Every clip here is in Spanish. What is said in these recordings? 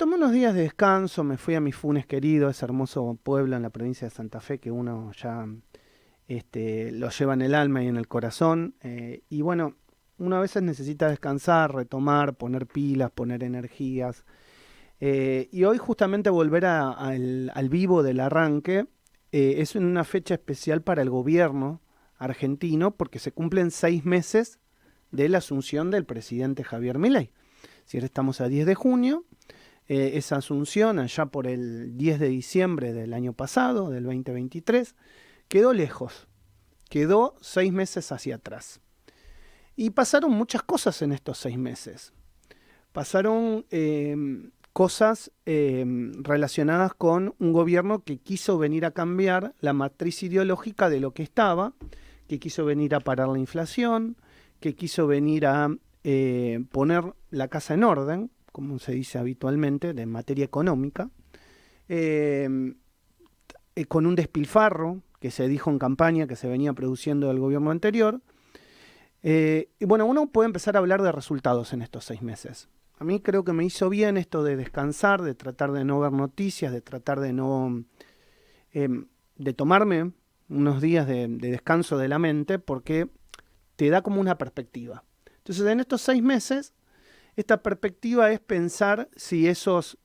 tomé unos días de descanso, me fui a mi Funes querido, ese hermoso pueblo en la provincia de Santa Fe que uno ya lo lleva en el alma y en el corazón. Y bueno, uno a veces necesita descansar, retomar, poner pilas, poner energías. Y hoy justamente volver al vivo del arranque es una fecha especial para el gobierno argentino porque se cumplen 6 meses de la asunción del presidente Javier Milei. Si ahora estamos a 10 de junio, esa asunción allá por el 10 de diciembre del año pasado, del 2023, quedó lejos, quedó 6 meses hacia atrás. Y pasaron muchas cosas en estos 6 meses. Pasaron cosas relacionadas con un gobierno que quiso venir a cambiar la matriz ideológica de lo que estaba, que quiso venir a parar la inflación, que quiso venir a poner la casa en orden, como se dice habitualmente, de materia económica, eh, con un despilfarro que se dijo en campaña que se venía produciendo del gobierno anterior. Y bueno, uno puede empezar a hablar de resultados en estos 6 meses. A mí creo que me hizo bien esto de descansar, de tratar de no ver noticias, de tratar de no... de tomarme unos días de descanso de la mente porque te da como una perspectiva. Entonces, en estos 6 meses, esta perspectiva es pensar si esos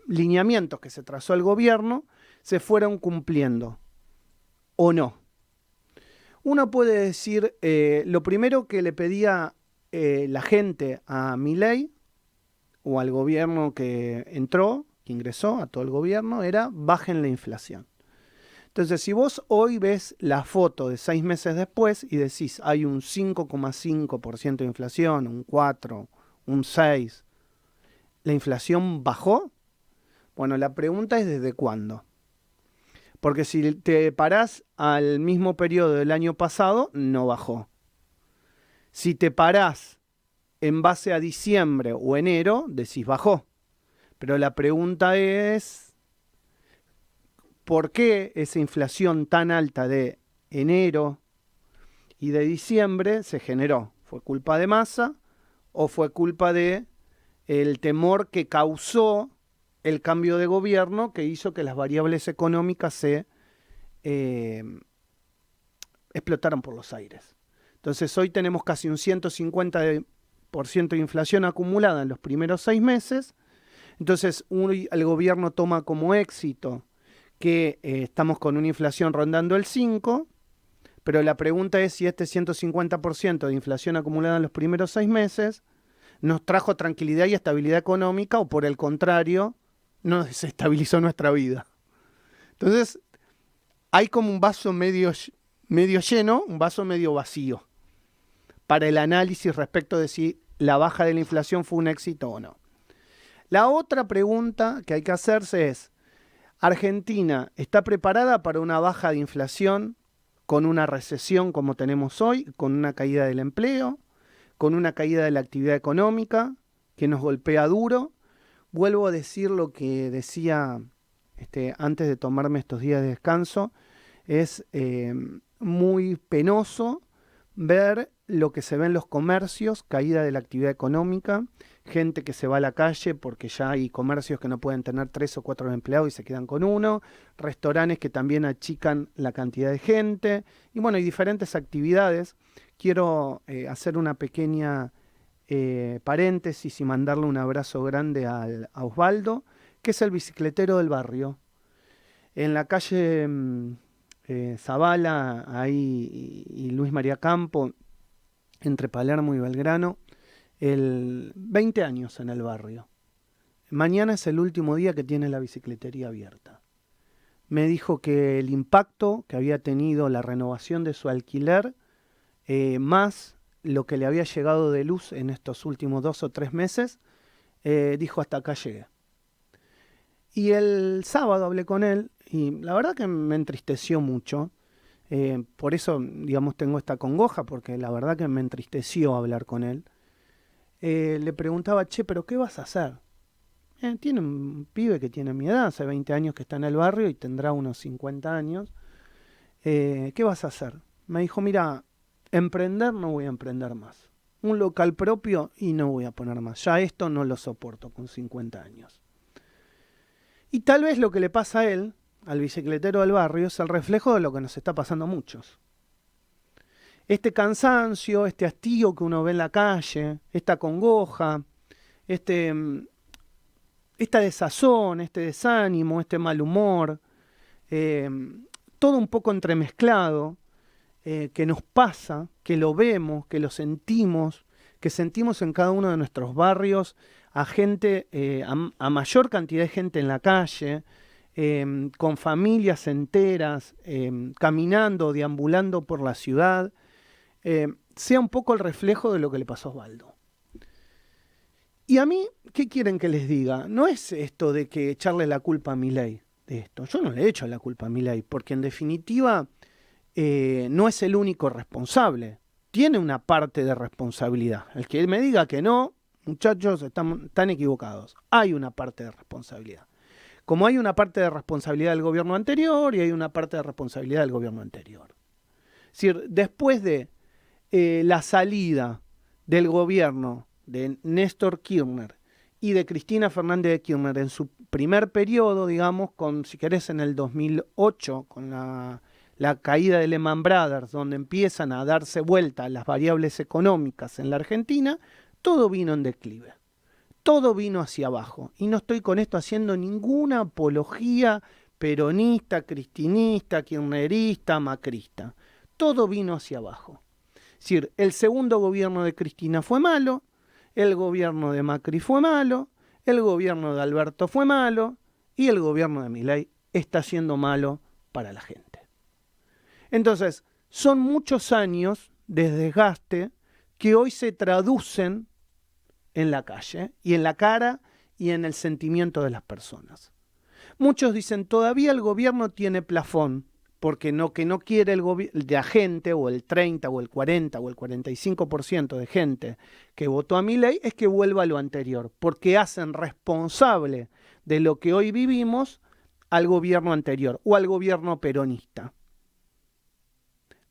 lineamientos que se trazó el gobierno se fueron cumpliendo o no. Uno puede decir, lo primero que le pedía la gente a Milei o al gobierno que entró, que ingresó a todo el gobierno, era bajen la inflación. Entonces, si vos hoy ves la foto de 6 meses después y decís hay un 5,5% de inflación, un 4, un 6, ¿la inflación bajó? Bueno, la pregunta es ¿desde cuándo? Porque si te parás al mismo periodo del año pasado, no bajó. Si te parás en base a diciembre o enero, decís bajó. Pero la pregunta es, ¿por qué esa inflación tan alta de enero y de diciembre se generó? ¿Fue culpa de Massa o fue culpa de el temor que causó el cambio de gobierno que hizo que las variables económicas se eh, explotaran por los aires? Entonces hoy tenemos casi un 150% de inflación acumulada en los primeros 6 meses. Entonces hoy el gobierno toma como éxito que estamos con una inflación rondando el 5%, pero la pregunta es si este 150% de inflación acumulada en los primeros 6 meses nos trajo tranquilidad y estabilidad económica o por el contrario nos desestabilizó nuestra vida. Entonces hay como un vaso medio lleno, un vaso medio vacío para el análisis respecto de si la baja de la inflación fue un éxito o no. La otra pregunta que hay que hacerse es, ¿Argentina está preparada para una baja de inflación con una recesión como tenemos hoy, con una caída del empleo, con una caída de la actividad económica que nos golpea duro? Vuelvo a decir lo que decía antes de tomarme estos días de descanso, es muy penoso ver lo que se ve en los comercios, caída de la actividad económica, gente que se va a la calle porque ya hay comercios que no pueden tener 3 o 4 empleados y se quedan con uno, restaurantes que también achican la cantidad de gente, y bueno, hay diferentes actividades. Quiero hacer una pequeña paréntesis y mandarle un abrazo grande a Osvaldo, que es el bicicletero del barrio. En la calle Zavala, ahí y Luis María Campo, entre Palermo y Belgrano, 20 años en el barrio. Mañana es el último día que tiene la bicicletería abierta. Me dijo que el impacto que había tenido la renovación de su alquiler, más lo que le había llegado de luz en estos últimos 2 o 3 meses, dijo hasta acá llegué. Y el sábado hablé con él y la verdad que me entristeció mucho. Por eso, digamos, tengo esta congoja, porque la verdad que me entristeció hablar con él. Le preguntaba, che, ¿pero qué vas a hacer? Tiene un pibe que tiene mi edad, hace 20 años que está en el barrio y tendrá unos 50 años. ¿Qué vas a hacer? Me dijo, mira, emprender no voy a emprender más. un local propio y no voy a poner más. Ya esto no lo soporto con 50 años. Y tal vez lo que le pasa a él, al bicicletero del barrio, es el reflejo de lo que nos está pasando a muchos. Este cansancio, este hastío que uno ve en la calle, esta congoja, esta desazón, este desánimo, este mal humor, todo un poco entremezclado, que nos pasa, que lo vemos, que lo sentimos, que sentimos en cada uno de nuestros barrios a gente, a mayor cantidad de gente en la calle, con familias enteras, caminando, deambulando por la ciudad, sea un poco el reflejo de lo que le pasó a Osvaldo. Y a mí, ¿qué quieren que les diga? No es esto de que echarle la culpa a Milei de esto. Yo no le echo la culpa a Milei, porque en definitiva no es el único responsable. Tiene una parte de responsabilidad. El que me diga que no, muchachos, están equivocados. Hay una parte de responsabilidad. Como hay una parte de responsabilidad del gobierno anterior y hay una parte de responsabilidad del gobierno anterior. Es decir, después de la salida del gobierno de Néstor Kirchner y de Cristina Fernández de Kirchner en su primer periodo, digamos, si querés en el 2008, con la caída de Lehman Brothers, donde empiezan a darse vuelta las variables económicas en la Argentina, todo vino en declive. Todo vino hacia abajo. Y no estoy con esto haciendo ninguna apología peronista, cristinista, kirchnerista, macrista. Todo vino hacia abajo. Es decir, el segundo gobierno de Cristina fue malo, el gobierno de Macri fue malo, el gobierno de Alberto fue malo y el gobierno de Milei está siendo malo para la gente. Entonces, son muchos años de desgaste que hoy se traducen en la calle y en la cara y en el sentimiento de las personas. Muchos dicen, todavía el gobierno tiene plafón, porque que no quiere la gente, o el 30, o el 40, o el 45% de gente que votó a Milei, es que vuelva a lo anterior, porque hacen responsable de lo que hoy vivimos al gobierno anterior, o al gobierno peronista.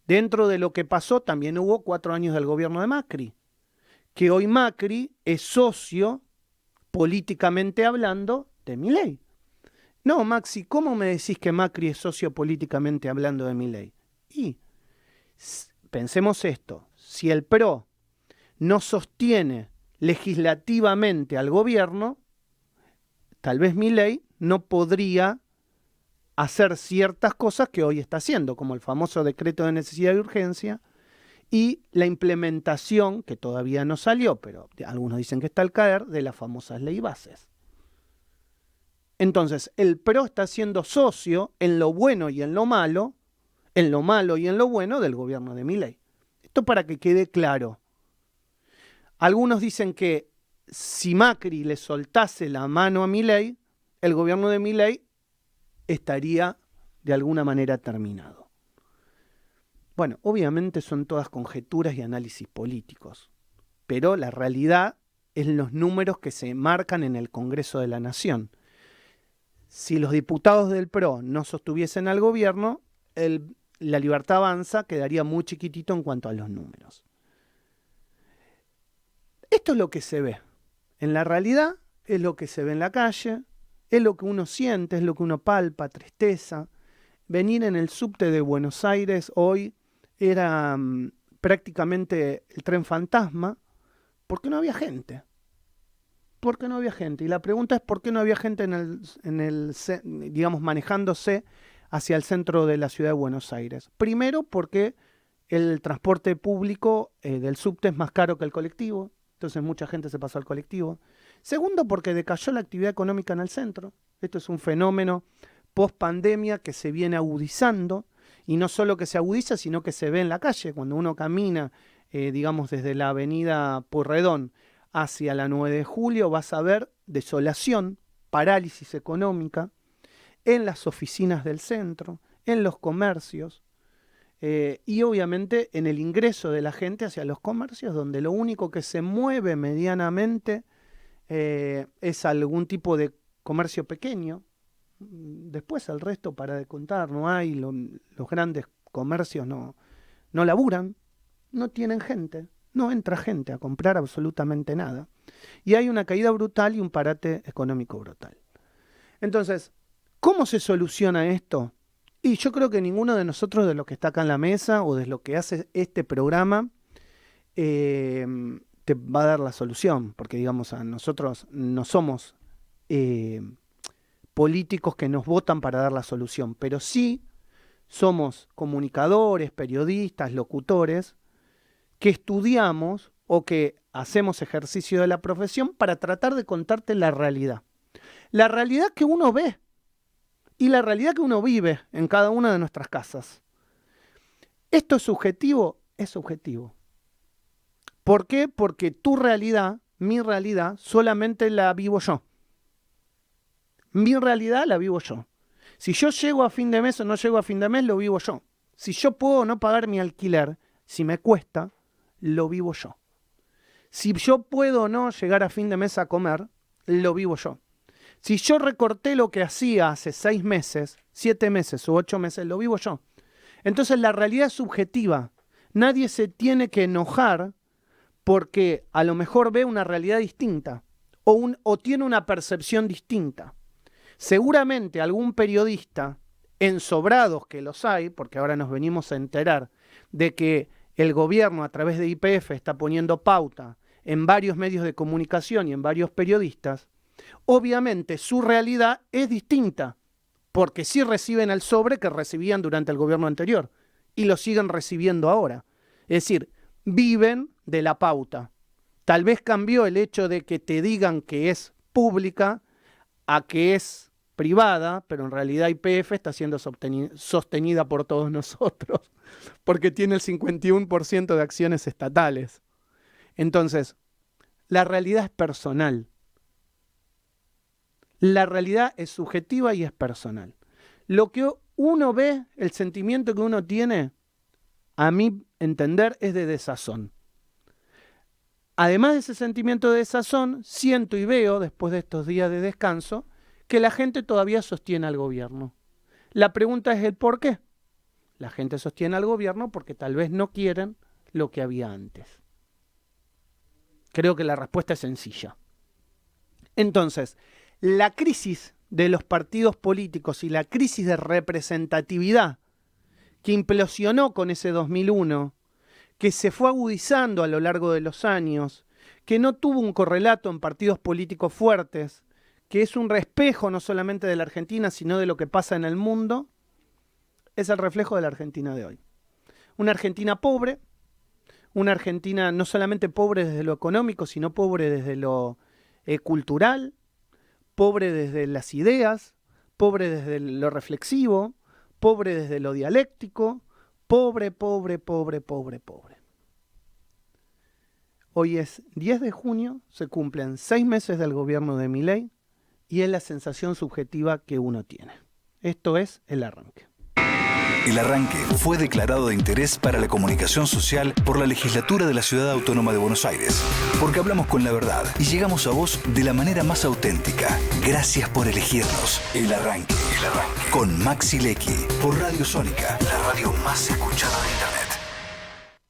Dentro de lo que pasó también hubo 4 años del gobierno de Macri, que hoy Macri es socio, políticamente hablando, de Milei. No, Maxi, ¿cómo me decís que Macri es socio políticamente hablando de Milei? Y pensemos esto, si el PRO no sostiene legislativamente al gobierno, tal vez Milei no podría hacer ciertas cosas que hoy está haciendo, como el famoso decreto de necesidad y urgencia y la implementación, que todavía no salió, pero algunos dicen que está al caer, de las famosas ley bases. Entonces, el PRO está siendo socio en lo bueno y en lo malo y en lo bueno del gobierno de Milei. Esto para que quede claro. Algunos dicen que si Macri le soltase la mano a Milei, el gobierno de Milei estaría de alguna manera terminado. Bueno, obviamente son todas conjeturas y análisis políticos, pero la realidad es los números que se marcan en el Congreso de la Nación. Si los diputados del PRO no sostuviesen al gobierno, la Libertad Avanza quedaría muy chiquitito en cuanto a los números. Esto es lo que se ve. En la realidad es lo que se ve en la calle, es lo que uno siente, es lo que uno palpa, tristeza. Venir en el subte de Buenos Aires hoy era prácticamente el tren fantasma porque no había gente. Porque no había gente. Y la pregunta es por qué no había gente digamos, manejándose hacia el centro de la ciudad de Buenos Aires. Primero porque el transporte público del subte es más caro que el colectivo, entonces mucha gente se pasó al colectivo. Segundo porque decayó la actividad económica en el centro. Esto es un fenómeno post pandemia que se viene agudizando, y no solo que se agudiza, sino que se ve en la calle. Cuando uno camina, digamos, desde la avenida Pueyrredón hacia la 9 de julio, vas a ver desolación, parálisis económica en las oficinas del centro, en los comercios y obviamente en el ingreso de la gente hacia los comercios, donde lo único que se mueve medianamente es algún tipo de comercio pequeño. Después el resto para de contar, no hay, los grandes comercios no laburan, no tienen gente. no entra gente a comprar absolutamente nada. Y hay una caída brutal y un parate económico brutal. Entonces, ¿cómo se soluciona esto? Y yo creo que ninguno de nosotros, de los que está acá en la mesa o de los que hace este programa, te va a dar la solución, porque digamos, a nosotros no somos políticos que nos votan para dar la solución, pero sí somos comunicadores, periodistas, locutores, que estudiamos o que hacemos ejercicio de la profesión para tratar de contarte la realidad. La realidad que uno ve y la realidad que uno vive en cada una de nuestras casas. ¿Esto es subjetivo? Es subjetivo. ¿Por qué? Porque tu realidad, mi realidad, solamente la vivo yo. Mi realidad la vivo yo. Si yo llego a fin de mes o no llego a fin de mes, lo vivo yo. Si yo puedo no pagar mi alquiler, si me cuesta, lo vivo yo. Si yo puedo o no llegar a fin de mes a comer, lo vivo yo. Si yo recorté lo que hacía hace 6 meses, 7 meses o 8 meses, lo vivo yo. Entonces la realidad es subjetiva. Nadie se tiene que enojar porque a lo mejor ve una realidad distinta o tiene una percepción distinta. Seguramente algún periodista, ensobrados que los hay, porque ahora nos venimos a enterar de que el gobierno a través de YPF está poniendo pauta en varios medios de comunicación y en varios periodistas, obviamente su realidad es distinta, porque sí reciben el sobre que recibían durante el gobierno anterior y lo siguen recibiendo ahora. Es decir, viven de la pauta. Tal vez cambió el hecho de que te digan que es pública a que es privada, pero en realidad YPF está siendo sostenida por todos nosotros, porque tiene el 51% de acciones estatales. Entonces, la realidad es personal. La realidad es subjetiva y es personal. Lo que uno ve, el sentimiento que uno tiene, a mi entender, es de desazón. Además de ese sentimiento de desazón, siento y veo, después de estos días de descanso, que la gente todavía sostiene al gobierno. La pregunta es el por qué. La gente sostiene al gobierno porque tal vez no quieren lo que había antes. Creo que la respuesta es sencilla. Entonces, la crisis de los partidos políticos y la crisis de representatividad que implosionó con ese 2001, que se fue agudizando a lo largo de los años, que no tuvo un correlato en partidos políticos fuertes, que es un espejo no solamente de la Argentina, sino de lo que pasa en el mundo, es el reflejo de la Argentina de hoy. Una Argentina pobre, una Argentina no solamente pobre desde lo económico, sino pobre desde lo cultural, pobre desde las ideas, pobre desde lo reflexivo, pobre desde lo dialéctico, pobre, pobre, pobre, pobre, pobre. Hoy es 10 de junio, se cumplen 6 meses del gobierno de Milei y es la sensación subjetiva que uno tiene. Esto es El Arranque. El Arranque fue declarado de interés para la comunicación social por la Legislatura de la Ciudad Autónoma de Buenos Aires. Porque hablamos con la verdad y llegamos a vos de la manera más auténtica. Gracias por elegirnos. El Arranque. Con Maxi Lecky por Radio Sónica, la radio más escuchada de Internet.